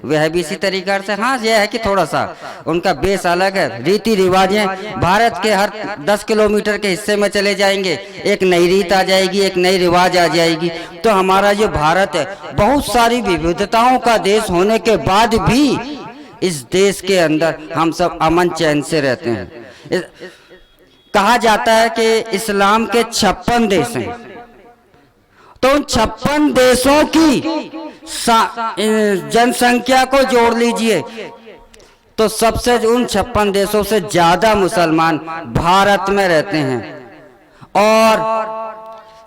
वह भी इसी तरीके से। हाँ, यह है कि थोड़ा सा उनका बेस अलग है, रीति रिवाजें भारत के हर 10 किलोमीटर के हिस्से में चले जाएंगे, एक नई रीत आ जाएगी, एक नई रिवाज आ जाएगी। तो हमारा जो भारत है बहुत सारी विविधताओं का देश होने के बाद भी इस देश के अंदर हम सब अमन चैन से रहते हैं। कहा जाता है कि इस्लाम के 56 देश हैं, तो उन 56 देशों की जनसंख्या को जोड़ लीजिए तो सबसे उन 56 देशों से ज्यादा मुसलमान भारत में रहते हैं, और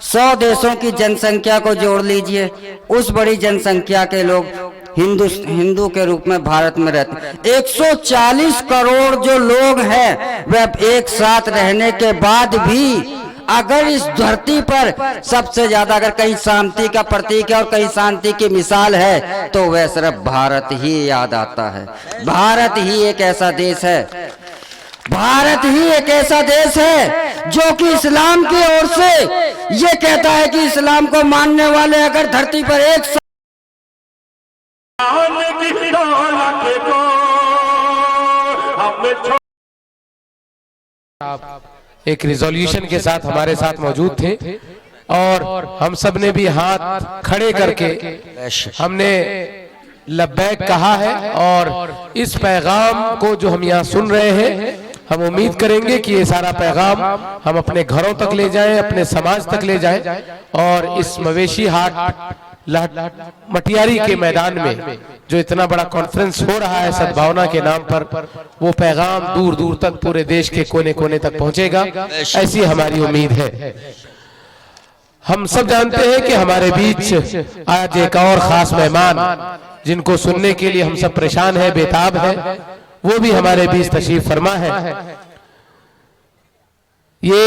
100 देशों की जनसंख्या को जोड़ लीजिए, उस बड़ी जनसंख्या के लोग हिंदू के रूप में भारत में रहते हैं। 140 करोड़ जो लोग हैं वह एक साथ रहने के बाद भी अगर इस धरती पर सबसे ज्यादा अगर कहीं शांति का प्रतीक है और कहीं शांति की मिसाल है तो वह सिर्फ भारत ही याद आता है। भारत ही एक ऐसा देश है, भारत ही एक ऐसा देश है जो कि इस्लाम की ओर से ये कहता है कि इस्लाम को मानने वाले अगर धरती पर एक एक रिजोल्यूशन के साथ हमारे साथ मौजूद थे और हम सब ने भी हाथ खड़े करके हमने लब्बैक कहा है। और इस पैगाम को जो हम यहाँ सुन रहे हैं, हम उम्मीद करेंगे कि ये सारा पैगाम हम अपने घरों तक ले जाएं, अपने समाज तक ले जाएं, और इस मवेशी हाट मटियारी के मैदान में जो इतना बड़ा कॉन्फ्रेंस हो रहा है सद्भावना के नाम पर, वो पैगाम दूर दूर तक पूरे देश के कोने कोने तक पहुंचेगा, ऐसी हमारी उम्मीद है। हम सब जानते हैं कि हमारे बीच आज एक और खास मेहमान जिनको सुनने के लिए हम सब परेशान हैं, बेताब हैं, वो भी हमारे बीच तशरीफ फरमा है। ये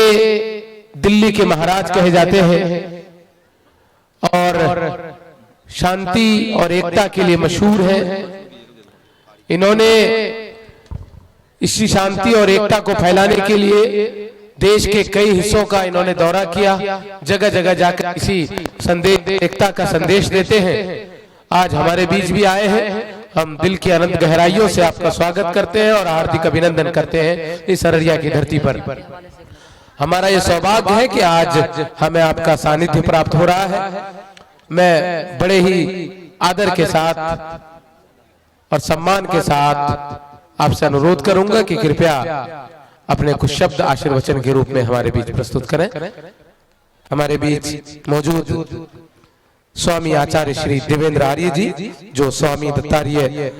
दिल्ली के महाराज कहे जाते हैं और शांति और एकता के लिए मशहूर है। इन्होंने इसी शांति और एकता को फैलाने के लिए देश के कई हिस्सों का इन्होंने दौरा किया, जगह जगह जाकर इसी संदेश, एकता का संदेश देते हैं। आज हमारे बीच भी आए हैं। हम दिल की अनंत गहराइयों से आपका स्वागत करते हैं और हार्दिक अभिनंदन करते हैं इस अररिया की धरती पर। हमारा ये सौभाग्य है कि आज हमें आपका सानिध्य प्राप्त हो रहा है। मैं बड़े ही आदर के साथ और सम्मान के साथ आपसे अनुरोध करूंगा कि कृपया अपने कुछ शब्द आशीर्वचन के रूप में हमारे बीच प्रस्तुत करें। हमारे बीच मौजूद स्वामी आचार्य श्री देवेंद्र आर्य जी, जो स्वामी दत्तात्रेय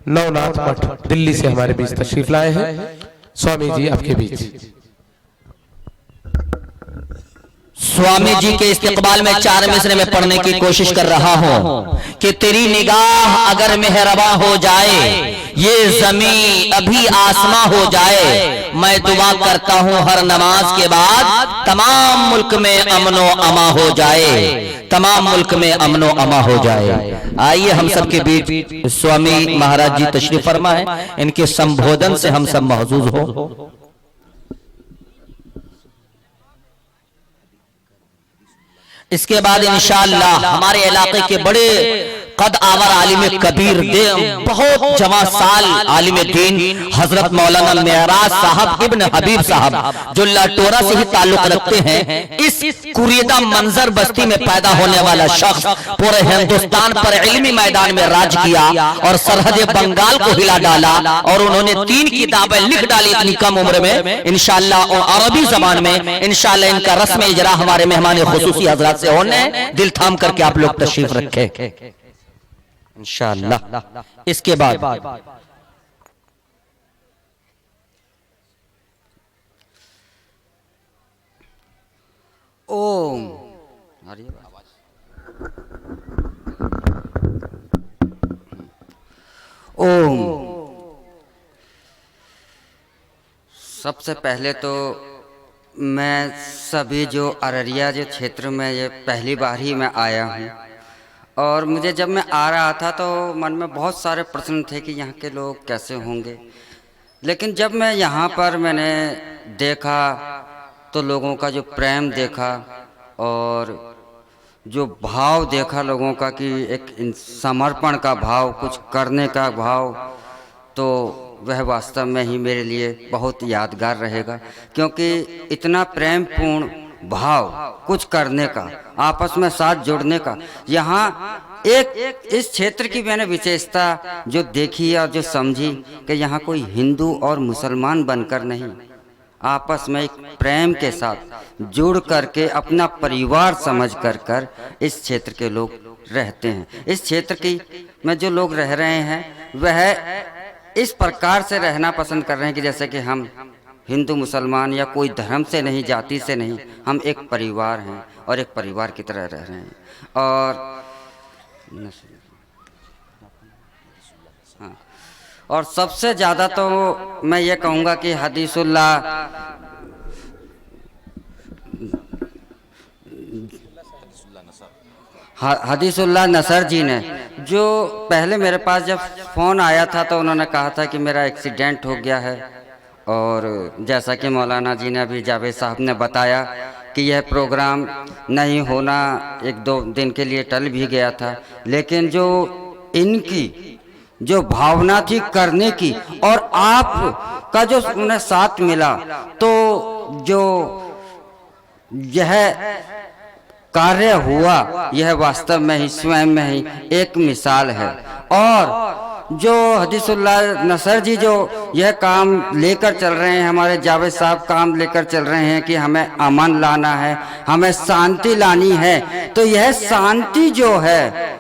नवनाथ मठ दिल्ली से हमारे बीच तशरीफ लाए हैं। स्वामी जी आपके बीच। स्वामी जी के इस्तेकबाल में 4 मिसरे में पढ़ने की कोशिश कर रहा हूँ कि तेरी निगाह अगर मेहरबा हो जाए, ये जमीन अभी आसमां हो जाए। मैं दुआ करता हूँ हर नमाज के बाद तमाम मुल्क में अमनो अमा हो जाए, तमाम मुल्क में अमनो अमा हो जाए। आइए हम सबके बीच स्वामी महाराज जी तशरीफ फरमा है, इनके संबोधन से हम सब महजूज हो। इसके बाद इंशाअल्लाह हमारे इलाके के बड़े कद आवर आलिम कबीर बहुत जवां साल आलिम दीन हजरत मौलाना मेहराज साहब इब्न हबीब साहब जो लाटोरा से ही ताल्लुक रखते हैं, इस कुरीदा मंजर बस्ती में पैदा होने वाला शख्स पूरे हिंदुस्तान पर इल्मी मैदान में राज किया और सरहद बंगाल को हिला डाला। और उन्होंने 3 किताबें लिख डाली इतनी कम उम्र में इंशाअल्लाह, और अरबी जबान में इंशाअल्लाह। इनका रस्म इजरा हमारे मेहमान खुसूसी हजरात से होने, दिल थाम करके आप लोग तशरीफ रखे इंशाअल्लाह। इसके बाद ओम ओम। सबसे पहले तो मैं सभी जो अररिया जो क्षेत्र में ये पहली बार ही मैं आया हूँ, और मुझे जब मैं आ रहा था तो मन में बहुत सारे प्रश्न थे कि यहाँ के लोग कैसे होंगे। लेकिन जब मैं यहाँ पर मैंने देखा तो लोगों का जो प्रेम देखा और जो भाव देखा लोगों का कि एक समर्पण का भाव, कुछ करने का भाव, तो वह वास्तव में ही मेरे लिए बहुत यादगार रहेगा। क्योंकि इतना प्रेमपूर्ण भाव कुछ करने का, आपस में साथ जुड़ने का, यहाँ एक इस क्षेत्र की मैंने विशेषता जो देखी और जो समझी कि यहाँ कोई हिंदू और मुसलमान बनकर नहीं, आपस में एक प्रेम के साथ जुड़ करके अपना परिवार समझ कर इस क्षेत्र के लोग रहते हैं। इस क्षेत्र की में जो लोग रह रहे हैं वह इस प्रकार से रहना पसंद कर रहे हैं कि जैसे कि हम हिंदू मुसलमान या कोई धर्म से नहीं, जाति से नहीं, हम एक परिवार हैं और एक परिवार की तरह रह रहे हैं। और सबसे ज़्यादा तो मैं ये कहूँगा कि हदीसुल्लाह नसर जी ने, जो पहले मेरे पास जब फ़ोन आया था तो उन्होंने कहा था कि मेरा एक्सीडेंट हो गया है, और जैसा कि मौलाना जी ने अभी जावेद साहब ने बताया कि यह प्रोग्राम नहीं होना एक दो दिन के लिए टल भी गया था, लेकिन जो इनकी जो भावना थी करने की और आप का जो उन्हें साथ मिला, तो जो यह कार्य हुआ यह वास्तव में ही स्वयं में ही एक मिसाल है। और जो हदीसुल्लाह नसर जी जो यह काम लेकर चल रहे हैं, हमारे जावेद साहब काम लेकर चल रहे हैं कि हमें अमन लाना है, हमें शांति लानी है, तो यह शांति जो है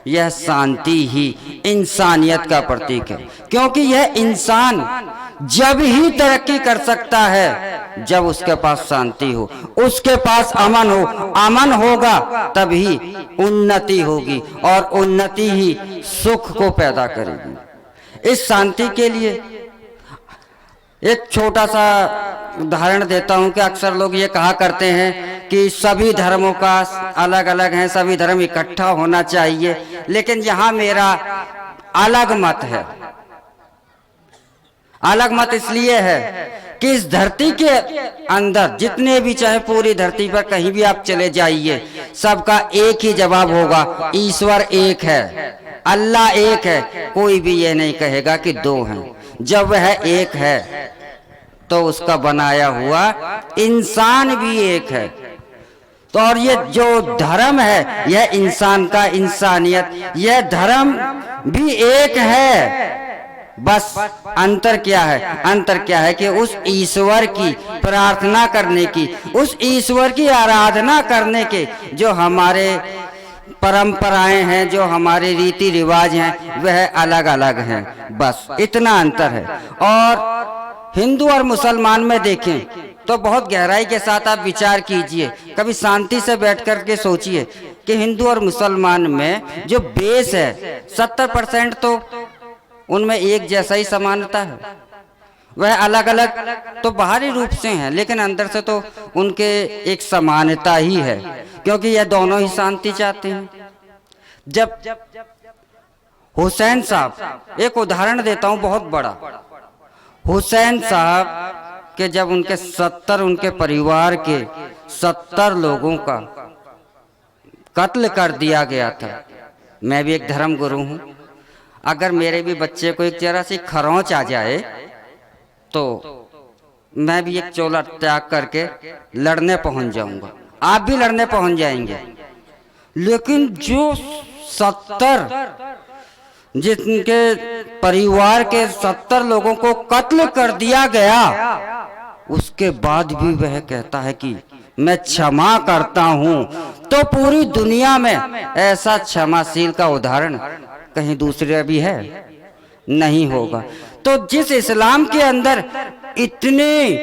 यह शांति ही इंसानियत का प्रतीक है। क्योंकि यह इंसान जब ही तरक्की कर सकता है जब उसके पास शांति हो, उसके पास अमन हो। अमन होगा तभी उन्नति होगी और उन्नति ही सुख को पैदा करेगी। इस शांति के लिए एक छोटा सा उदाहरण देता हूं कि अक्सर लोग ये कहा करते हैं कि सभी धर्मों का अलग अलग हैं, सभी धर्म इकट्ठा होना चाहिए, लेकिन यहाँ मेरा अलग मत है। अलग मत इसलिए है कि इस धरती के अंदर जितने भी, चाहे पूरी धरती पर कहीं भी आप चले जाइए, सबका एक ही जवाब होगा, ईश्वर एक है, अल्लाह एक है। कोई भी ये नहीं कहेगा कि दो हैं। जब वह एक है तो उसका बनाया हुआ इंसान भी एक है। तो और ये जो धर्म है यह इंसान का, इंसानियत, यह धर्म भी एक है। बस अंतर क्या है? अंतर क्या है कि उस ईश्वर की प्रार्थना करने की, उस ईश्वर की आराधना करने के जो हमारे परंपराएं हैं, जो हमारे रीति रिवाज हैं, वह अलग अलग हैं। बस इतना अंतर है। और हिंदू और मुसलमान में देखें तो बहुत गहराई के साथ आप विचार कीजिए, कभी शांति से बैठ कर के सोचिए कि हिंदू और मुसलमान में जो बेस है 70% तो उनमें एक जैसा ही समानता है। वह अलग अलग तो बाहरी रूप से हैं, लेकिन अंदर से तो उनके एक समानता ही है, क्योंकि यह दोनों ही शांति चाहते हैं। जब हुसैन साहब, एक उदाहरण देता हूं बहुत बड़ा, हुसैन साहब के जब उनके 70 उनके परिवार के 70 लोगों का कत्ल कर दिया गया था। मैं भी एक धर्म गुरु हूं, अगर मेरे भी बच्चे को एक जरा सी खरोंच आ जाए तो मैं भी एक चोला त्याग करके लड़ने पहुंच जाऊंगा, आप भी लड़ने पहुंच जाएंगे। लेकिन जो 70 जिनके परिवार के 70 लोगों को कत्ल कर दिया गया, उसके बाद भी वह कहता है कि मैं क्षमा करता हूं, तो पूरी दुनिया में ऐसा क्षमाशील का उदाहरण कहीं दूसरे भी है? नहीं होगा। तो जिस इस्लाम के अंदर इतनी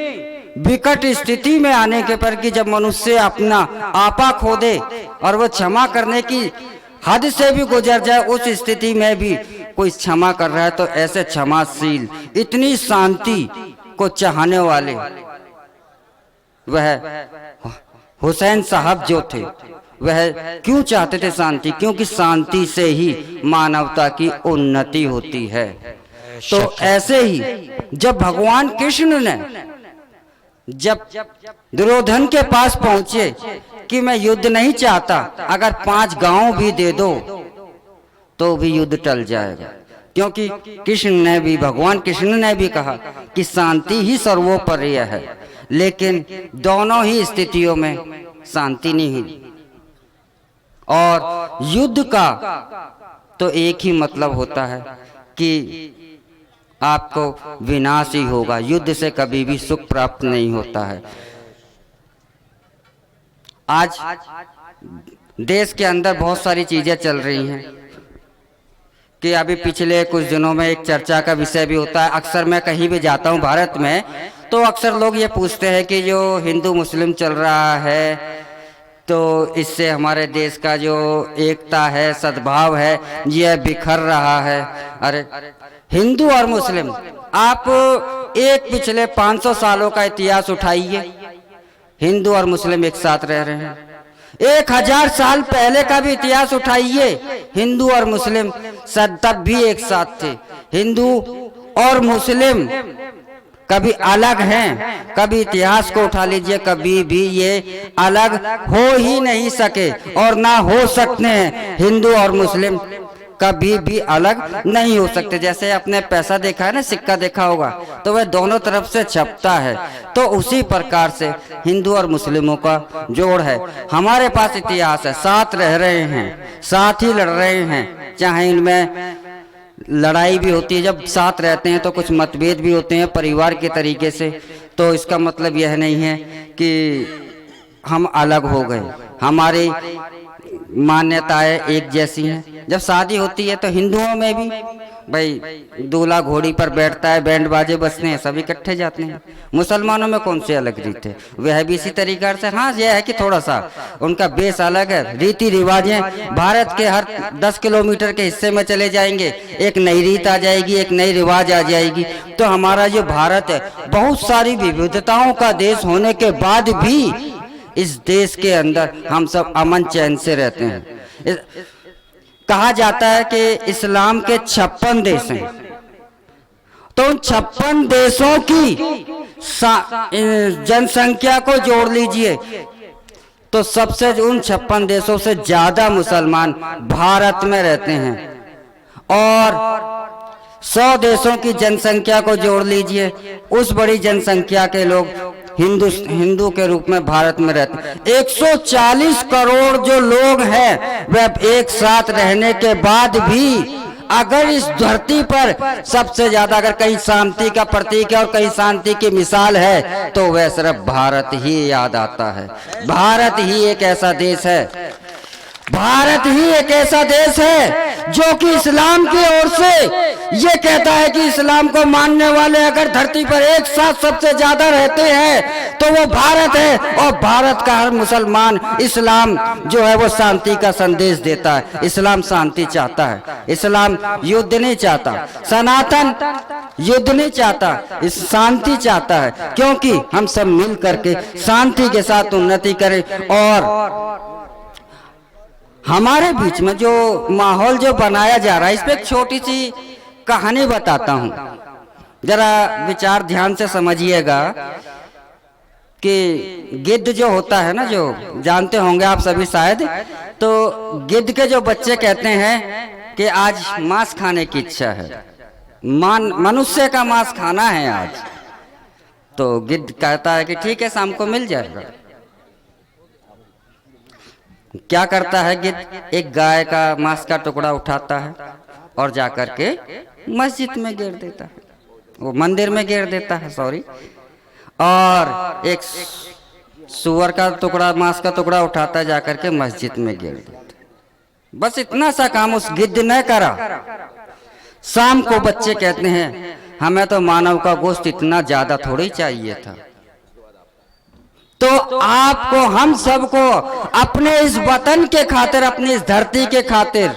विकट स्थिति में आने के पर कि जब मनुष्य अपना आपा खो दे और वो क्षमा करने की हद से भी गुजर जाए, उस स्थिति में भी कोई क्षमा कर रहा है, तो ऐसे क्षमाशील, इतनी शांति को चाहने वाले वह हुसैन साहब जो थे, वह क्यों चाहते थे शांति? क्योंकि शांति से ही मानवता की उन्नति होती है। तो ऐसे ही जब भगवान कृष्ण ने जब दुर्योधन के पास पहुंचे कि मैं युद्ध नहीं चाहता, अगर 5 गांव भी दे दो तो भी युद्ध टल जाएगा, क्योंकि कृष्ण ने भी, भगवान कृष्ण ने भी कहा कि शांति ही सर्वोपरि है। लेकिन दोनों ही स्थितियों में शांति नहीं हुई, और युद्ध का तो एक ही मतलब होता है कि आपको विनाश ही होगा। युद्ध से कभी भी सुख प्राप्त नहीं होता है। आज देश के अंदर बहुत सारी चीजें चल रही हैं कि अभी पिछले कुछ दिनों में एक चर्चा का विषय भी होता है। अक्सर मैं कहीं भी जाता हूं भारत में, तो अक्सर लोग ये पूछते हैं कि जो हिंदू मुस्लिम चल रहा है, तो इससे हमारे देश का जो एकता है, सद्भाव है, यह बिखर रहा है। अरे हिंदू और मुस्लिम, आप एक पिछले 500 सालों का इतिहास उठाइए, हिंदू और मुस्लिम एक साथ रह रहे हैं। 1000 साल पहले का भी इतिहास उठाइए, हिंदू और मुस्लिम तब भी एक साथ थे। हिंदू और मुस्लिम कभी अलग हैं, कभी इतिहास को उठा लीजिए, कभी भी ये अलग हो ही नहीं सके और ना हो सकते हैं। हिंदू और मुस्लिम कभी भी अलग नहीं हो सकते। जैसे आपने पैसा देखा है ना, सिक्का देखा होगा, तो वह दोनों तरफ से छपता है, तो उसी प्रकार से हिंदू और मुस्लिमों का जोड़ है। हमारे पास इतिहास है, साथ रह रहे हैं, साथ ही लड़ रहे हैं, चाहे इनमें लड़ाई भी होती है। जब साथ रहते हैं तो कुछ मतभेद भी होते हैं परिवार के तरीके से, तो इसका मतलब यह नहीं है कि हम अलग हो गए। हमारी मान्यताएं एक जैसी हैं। जब शादी होती है तो हिंदुओं में भी भाई दूल्हा घोड़ी पर बैठता है, बैंड बाजे बजते हैं, सब इकट्ठे जाते हैं। मुसलमानों में कौन से अलग रीत है, वह भी इसी तरीके से। हाँ, यह है कि थोड़ा सा उनका बेस अलग है, रीति रिवाजें। भारत के हर 10 किलोमीटर के हिस्से में चले जाएंगे, एक नई रीत आ जाएगी, एक नई रिवाज आ जाएगी। तो हमारा जो भारत है, बहुत सारी विविधताओं का देश होने के बाद भी इस देश के अंदर हम सब अमन चैन से रहते हैं। कहा जाता है कि इस्लाम के 56 देश हैं, तो उन 56 देशों की जनसंख्या को जोड़ लीजिए तो सबसे उन 56 देशों से ज्यादा मुसलमान भारत में रहते हैं, और 100 देशों की जनसंख्या को जोड़ लीजिए, उस बड़ी जनसंख्या के लोग हिंदू के रूप में भारत में रहते हैं। 140 करोड़ जो लोग हैं, वह एक साथ रहने के बाद भी अगर इस धरती पर सबसे ज्यादा अगर कहीं शांति का प्रतीक है और कहीं शांति की मिसाल है, तो वह सिर्फ भारत ही याद आता है। भारत ही एक ऐसा देश है, भारत ही एक ऐसा देश है जो कि इस्लाम की ओर से ये कहता है कि इस्लाम को मानने वाले अगर धरती पर एक साथ सबसे ज्यादा रहते हैं तो वो भारत है। और भारत का हर मुसलमान इस्लाम जो है वो शांति का संदेश देता है। इस्लाम शांति चाहता है, इस्लाम युद्ध नहीं चाहता, सनातन युद्ध नहीं चाहता, इस शांति चाहता है, क्योंकि हम सब मिल करके शांति के साथ उन्नति करें। और हमारे बीच में जो माहौल जो बनाया जा रहा है, इस पे एक छोटी सी कहानी बताता हूँ, जरा विचार ध्यान से समझिएगा। कि गिद्ध जो होता है ना, जो जानते होंगे आप सभी शायद, तो गिद्ध के जो बच्चे कहते हैं कि आज मांस खाने की इच्छा है, मनुष्य का मांस खाना है आज, तो गिद्ध कहता है कि ठीक है, शाम को मिल जाएगा। क्या करता है गिद्ध, एक गाय का मांस का टुकड़ा उठाता है और जाकर के मस्जिद में गिर देता है, वो मंदिर में गिर देता है, सॉरी। और एक सुअर का टुकड़ा, मांस का टुकड़ा उठाता है, जाकर के मस्जिद में गिर देता है। बस इतना सा काम उस गिद्ध ने करा। शाम को बच्चे कहते हैं हमें तो मानव का गोश्त इतना ज्यादा थोड़ी चाहिए था। तो आपको, हम सबको अपने इस वतन के खातिर, अपनी इस धरती के खातिर,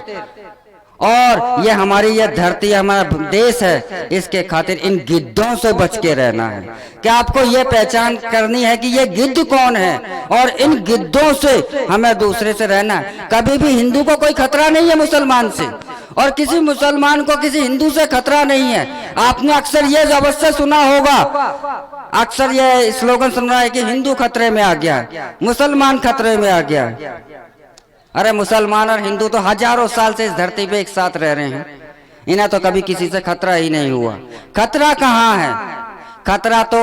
और ये हमारी ये धरती, हमारा देश है, इसके खातिर इन गिद्धों से बच के रहना है। क्या आपको ये पहचान करनी है कि ये गिद्ध कौन है, और इन गिद्धों से हमें दूसरे से रहना है। कभी भी हिंदू को कोई खतरा नहीं है मुसलमान से, और किसी मुसलमान को किसी हिंदू से खतरा नहीं है। आपने अक्सर ये अवश्य सुना होगा, अक्सर ये स्लोगन सुन रहा है कि हिंदू खतरे में आ गया है, मुसलमान खतरे में आ गया है। अरे मुसलमान और हिंदू तो हजारों साल से इस धरती पे एक साथ रह रहे हैं, इन्हें तो कभी किसी से खतरा ही नहीं हुआ। खतरा कहाँ है? खतरा तो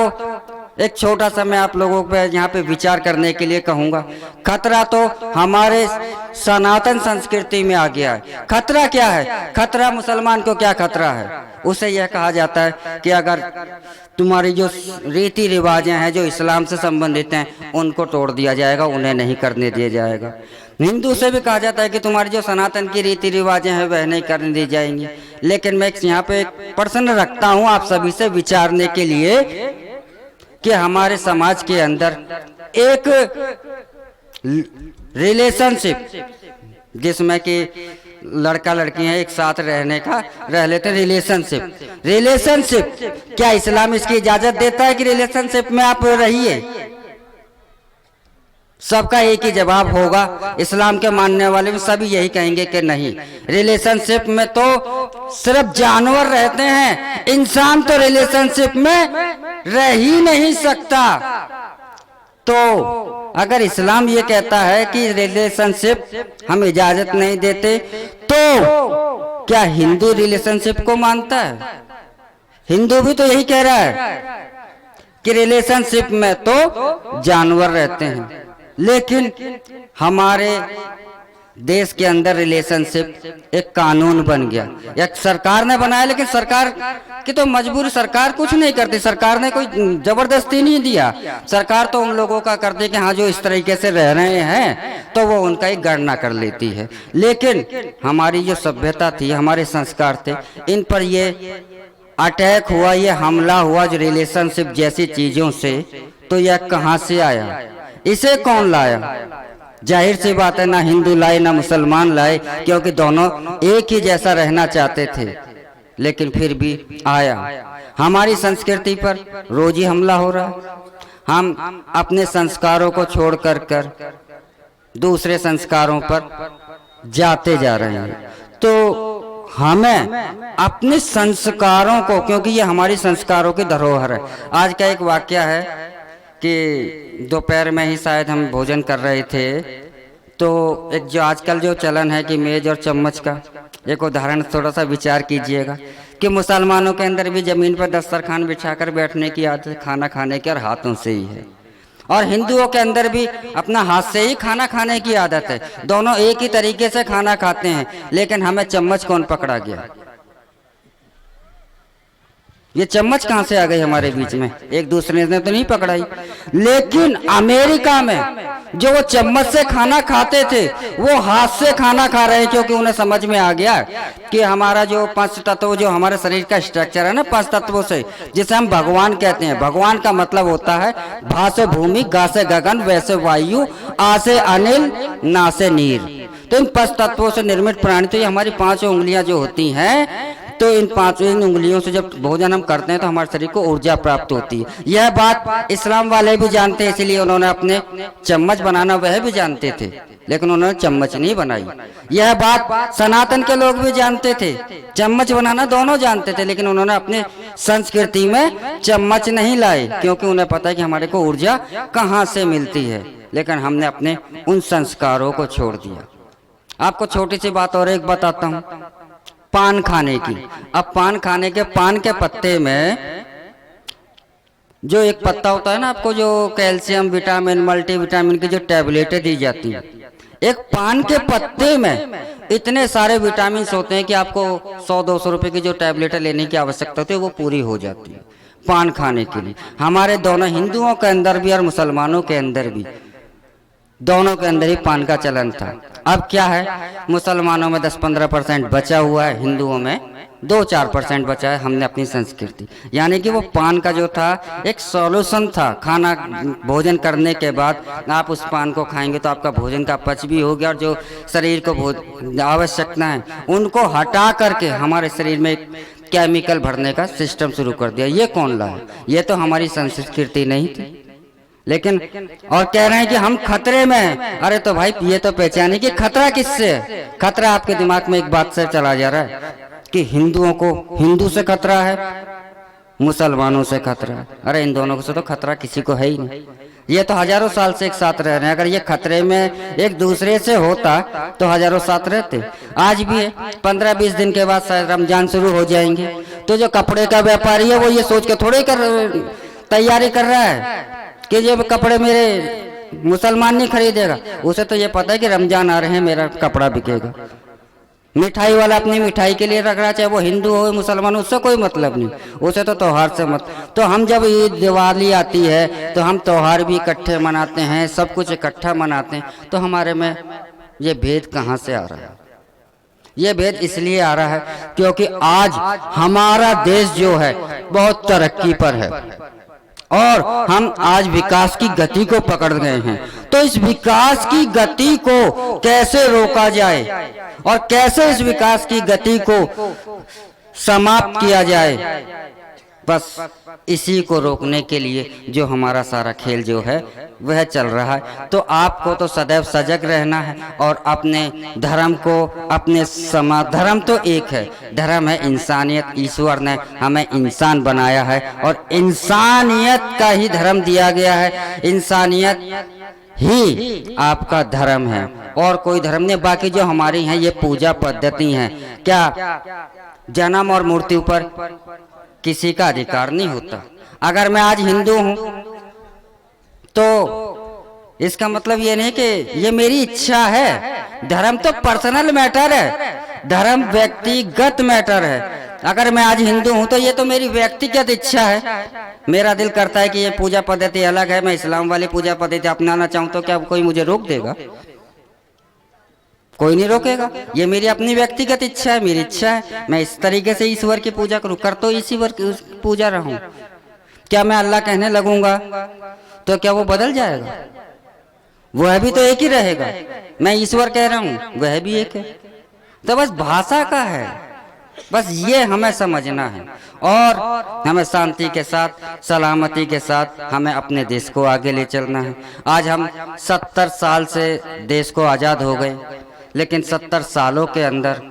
एक छोटा सा मैं आप लोगों पे यहाँ पे विचार करने के लिए कहूँगा। खतरा तो हमारे सनातन संस्कृति में आ गया है। खतरा क्या है? खतरा मुसलमान को क्या खतरा है? उसे यह कहा जाता है कि अगर तुम्हारी जो रीति रिवाजें हैं जो इस्लाम से संबंधित हैं उनको तोड़ दिया जाएगा, उन्हें नहीं करने दिया जाएगा। हिंदू से भी कहा जाता है कि तुम्हारी जो सनातन की रीति रिवाजें हैं वह नहीं करने दी जाएंगी। लेकिन मैं यहाँ पे एक प्रश्न रखता हूँ आप सभी से विचारने के लिए कि हमारे समाज के अंदर एक रिलेशनशिप जिसमें कि लड़का लड़कियां एक साथ रह लेते हैं, रिलेशनशिप क्या इस्लाम इसकी इजाजत देता है कि रिलेशनशिप में आप रहिए? सबका एक ही जवाब होगा, इस्लाम के मानने वाले भी सभी यही कहेंगे कि नहीं, रिलेशनशिप में तो सिर्फ जानवर रहते हैं, इंसान तो रिलेशनशिप में रह ही नहीं सकता। तो अगर इस्लाम ये कहता है कि रिलेशनशिप हम इजाजत नहीं देते, तो क्या हिंदू रिलेशनशिप को मानता है? हिंदू भी तो यही कह रहा है कि रिलेशनशिप में तो जानवर रहते हैं। लेकिन हमारे देश के अंदर रिलेशनशिप एक कानून बन गया, एक सरकार ने बनाया, लेकिन सरकार की तो मजबूरी, सरकार कुछ नहीं करती, सरकार ने कोई जबरदस्ती नहीं दिया। सरकार तो उन लोगों का करती है कि हाँ जो इस तरीके से रह रहे हैं तो वो उनका एक गणना कर लेती है। लेकिन हमारी जो सभ्यता थी, हमारे संस्कार थे, इन पर ये अटैक हुआ, ये हमला हुआ जो रिलेशनशिप जैसी चीजों से, तो यह कहाँ से आया? इसे कौन लाया? जाहिर सी बात है ना हिंदू लाए ना मुसलमान लाए, क्योंकि दोनों एक ही जैसा रहना चाहते थे, लेकिन फिर भी आया। हमारी संस्कृति पर रोज ही हमला हो रहा है। हम अपने संस्कारों को छोड़ कर दूसरे संस्कारों पर जाते जा रहे हैं। तो हमें अपने संस्कारों को, क्योंकि ये हमारी संस्कारों की धरोहर है। आज का एक वाकया है कि दोपहर में ही शायद हम भोजन कर रहे थे, तो एक जो आजकल जो चलन है कि मेज और चम्मच का, एक उदाहरण थोड़ा सा विचार कीजिएगा कि मुसलमानों के अंदर भी जमीन पर दस्तरखान बिछाकर बैठने की आदत, खाना खाने की और हाथों से ही है, और हिंदुओं के अंदर भी अपना हाथ से ही खाना खाने की आदत है। दोनों एक ही तरीके से खाना खाते हैं, लेकिन हमें चम्मच कौन पकड़ा गया? ये चम्मच कहाँ से आ गई हमारे बीच में? एक दूसरे ने तो नहीं पकड़ाई। लेकिन अमेरिका में जो वो चम्मच से खाना खाते थे वो हाथ से खाना खा रहे हैं, क्योंकि उन्हें समझ में आ गया कि हमारा जो 5 तत्व, जो हमारे शरीर का स्ट्रक्चर है ना 5 तत्वों से, जिसे हम भगवान कहते हैं। भगवान का मतलब होता है भा से भूमि, गा से गगन, वै से वायु, आ से अनिल, ना से नीर। तो इन 5 तत्वों से निर्मित प्राणी, तो ये हमारी 5 उंगलियां जो होती हैं, तो इन 5 उंगलियों से जब भोजन हम करते हैं तो हमारे शरीर को ऊर्जा प्राप्त होती है। यह बात इस्लाम वाले भी जानते हैं, इसलिए उन्होंने अपने चम्मच बनाना वह भी जानते थे, लेकिन उन्होंने चम्मच नहीं बनाई। यह बात सनातन के लोग भी जानते थे, चम्मच बनाना दोनों जानते थे, लेकिन उन्होंने अपने संस्कृति में चम्मच नहीं लाए, क्योंकि उन्हें पता है कि हमारे को ऊर्जा कहाँ से मिलती है। लेकिन हमने अपने उन संस्कारों को छोड़ दिया। आपको छोटी सी बात और एक बताता हूँ, पान खाने की। अब पान खाने के, पान के पत्ते में जो एक पत्ता होता है ना, आपको जो कैल्शियम, विटामिन, मल्टीविटामिन की जो टैबलेटें दी जाती है, एक पान के पत्ते में इतने सारे विटामिन होते हैं कि आपको 100-200 रुपए की जो टैबलेटें लेने की आवश्यकता होती है वो पूरी हो जाती है पान खाने के लिए। हमारे दोनों हिंदुओं के अंदर भी और मुसलमानों के अंदर भी, दोनों के अंदर ही पान का चलन था। अब क्या है, मुसलमानों में 10-15% बचा हुआ है, हिंदुओं में 2-4% बचा है। हमने अपनी संस्कृति, यानी कि वो पान का जो था एक सॉल्यूशन था। खाना भोजन करने के बाद आप उस पान को खाएंगे तो आपका भोजन का पच भी हो गया, और जो शरीर को आवश्यकता है उनको हटा करके हमारे शरीर में केमिकल भरने का सिस्टम शुरू कर दिया। ये कौन लाया? ये तो हमारी संस्कृति नहीं थी। लेकिन और कह रहे हैं कि हम खतरे में हैं। अरे तो भाई ये तो पहचाने कि खतरा किससे है। खतरा आपके दिमाग में एक बात से चला जा रहा है कि हिंदुओं को हिंदू से खतरा है, मुसलमानों से खतरा है। अरे इन दोनों से तो खतरा किसी को है ही नहीं। ये तो हजारों साल से एक साथ रह रहे हैं। अगर ये खतरे में एक दूसरे से होता तो हजारों साथ रहते। आज भी है, 15-20 दिन के बाद शायद रमजान शुरू हो जाएंगे, तो जो कपड़े का व्यापारी है वो ये सोच के थोड़े तैयारी कर रहा है कि ये कपड़े मेरे मुसलमान नहीं खरीदेगा। उसे तो ये पता है कि रमजान आ रहे हैं, मेरा कपड़ा बिकेगा। मिठाई वाला अपनी मिठाई के लिए रख रहा, चाहे वो हिंदू हो मुसलमान, उससे कोई मतलब नहीं, उसे तो त्योहार से मत। तो हम जब ईद दिवाली आती है तो हम त्योहार भी इकट्ठे मनाते हैं, सब कुछ इकट्ठा मनाते हैं। तो हमारे में ये भेद कहाँ से आ रहा है? ये भेद इसलिए आ रहा है क्योंकि आज हमारा देश जो है बहुत तरक्की पर है और हम आज विकास की गति को पकड़ गए हैं। तो इस विकास की गति को कैसे रोका जाए और कैसे इस विकास की गति को समाप्त किया जाए, बस इसी को रोकने के लिए जो हमारा सारा खेल जो है वह चल रहा है। तो आपको तो सदैव सजग रहना है और अपने धर्म को, अपने धर्म तो एक है, धर्म है इंसानियत। ईश्वर ने हमें इंसान बनाया है और इंसानियत का ही धर्म दिया गया है। इंसानियत ही आपका धर्म है और कोई धर्म नहीं। बाकी जो हमारी हैं ये पूजा पद्धति हैं, क्या जन्म और मृत्यु पर किसी का अधिकार नहीं होता। अगर मैं आज हिंदू हूं तो इसका मतलब ये नहीं कि ये मेरी इच्छा है। धर्म तो पर्सनल मैटर है, धर्म व्यक्तिगत मैटर है। अगर मैं आज हिंदू हूं तो ये तो मेरी व्यक्तिगत इच्छा है। मेरा दिल करता है कि ये पूजा पद्धति अलग है, मैं इस्लाम वाली पूजा पद्धति अपनाना चाहूं तो क्या कोई मुझे रोक देगा? कोई नहीं रोकेगा। ये मेरी अपनी व्यक्तिगत इच्छा है, मेरी इच्छा है मैं इस तरीके से ईश्वर की पूजा करूं, कर तो ईश्वर की पूजा रहूं। क्या मैं अल्लाह कहने लगूंगा तो क्या वो बदल जाएगा? वह भी तो एक ही रहेगा। मैं ईश्वर कह रहा हूं, वह भी एक है। तो बस भाषा का है, बस ये हमें समझना है और हमें शांति के साथ, सलामती के साथ हमें अपने देश को आगे ले चलना है। आज हम 70 साल से देश को आज़ाद हो गए, लेकिन 70 सालों के अंदर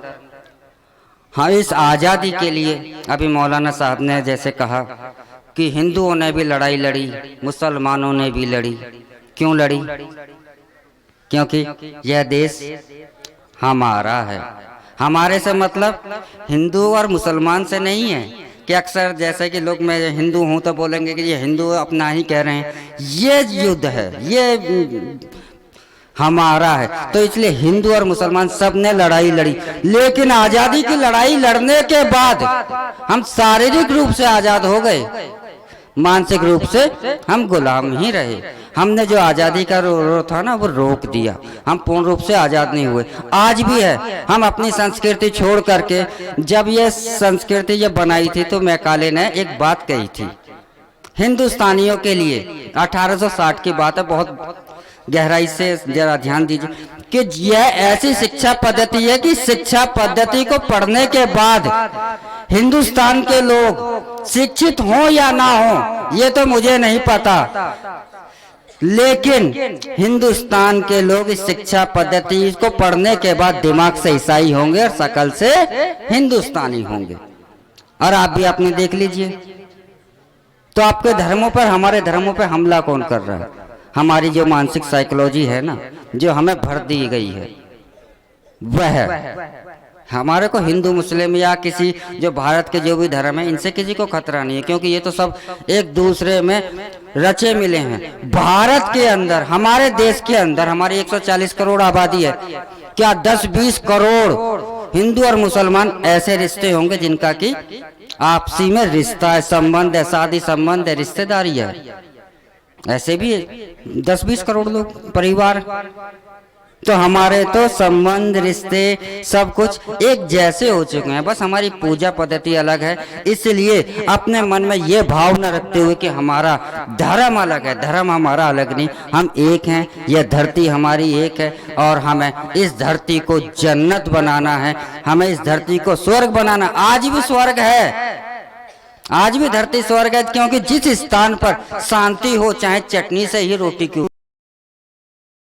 हाँ इस आज़ादी के लिए अभी मौलाना साहब ने जैसे कहा कि हिंदुओं ने भी लड़ाई लड़ी, मुसलमानों ने भी लड़ी। क्यों लड़ी? क्योंकि यह देश हमारा है। हमारे से मतलब हिंदू और मुसलमान से नहीं है कि अक्सर जैसे कि लोग मैं हिंदू हूं तो बोलेंगे कि ये हिंदू अपना ही कह रहे हैं। ये युद्ध है, ये हमारा है। तो इसलिए हिंदू और मुसलमान सब ने लड़ाई लड़ी, लेकिन आजादी की लड़ाई लड़ने के बाद हम शारीरिक रूप से आजाद हो गए, मानसिक रूप से हम गुलाम ही रहे। हमने जो आज़ादी का रो था ना वो रोक दिया, हम पूर्ण रूप से आज़ाद नहीं हुए। आज भी है, हम अपनी संस्कृति छोड़ करके, जब ये संस्कृति ये बनाई थी तो मैकाले ने एक बात कही थी हिंदुस्तानियों के लिए, 1860 की बात है, बहुत गहराई से जरा ध्यान दीजिए कि यह ऐसी शिक्षा पद्धति है कि शिक्षा पद्धति को पढ़ने के बाद हिंदुस्तान के लोग शिक्षित हों या ना हों ये तो मुझे नहीं पता, लेकिन हिंदुस्तान के लोग इस शिक्षा पद्धति को पढ़ने के बाद दिमाग से ईसाई होंगे और शकल से हिंदुस्तानी होंगे। और आप भी आपने देख लीजिए, तो आपके धर्मों पर, हमारे धर्मों पर हमला कौन कर रहा है? हमारी जो मानसिक साइकोलॉजी है ना, जो हमें भर दी गई है, वह हमारे को हिंदू मुस्लिम या किसी जो भारत के जो भी धर्म है इनसे किसी को खतरा नहीं है, क्योंकि ये तो सब एक दूसरे में रचे मिले हैं। भारत के अंदर, हमारे देश के अंदर, हमारी 140 करोड़ आबादी है, क्या 10-20 करोड़ हिंदू और मुसलमान ऐसे रिश्ते होंगे जिनका कि आपसी में रिश्ता है, संबंध है, शादी संबंध है, रिश्तेदारी है? ऐसे भी 10-20 करोड़ लोग परिवार। तो हमारे तो संबंध, रिश्ते, सब कुछ एक जैसे हो चुके हैं, बस हमारी पूजा पद्धति अलग है। इसलिए अपने मन में ये भाव न रखते हुए कि हमारा धर्म अलग है, धर्म हमारा अलग नहीं, हम एक हैं, यह धरती हमारी एक है और हमें इस धरती को जन्नत बनाना है, हमें इस धरती को स्वर्ग बनाना। आज भी स्वर्ग है, आज भी धरती स्वर्ग है, क्योंकि जिस स्थान पर शांति हो चाहे चटनी से ही रोटी क्यों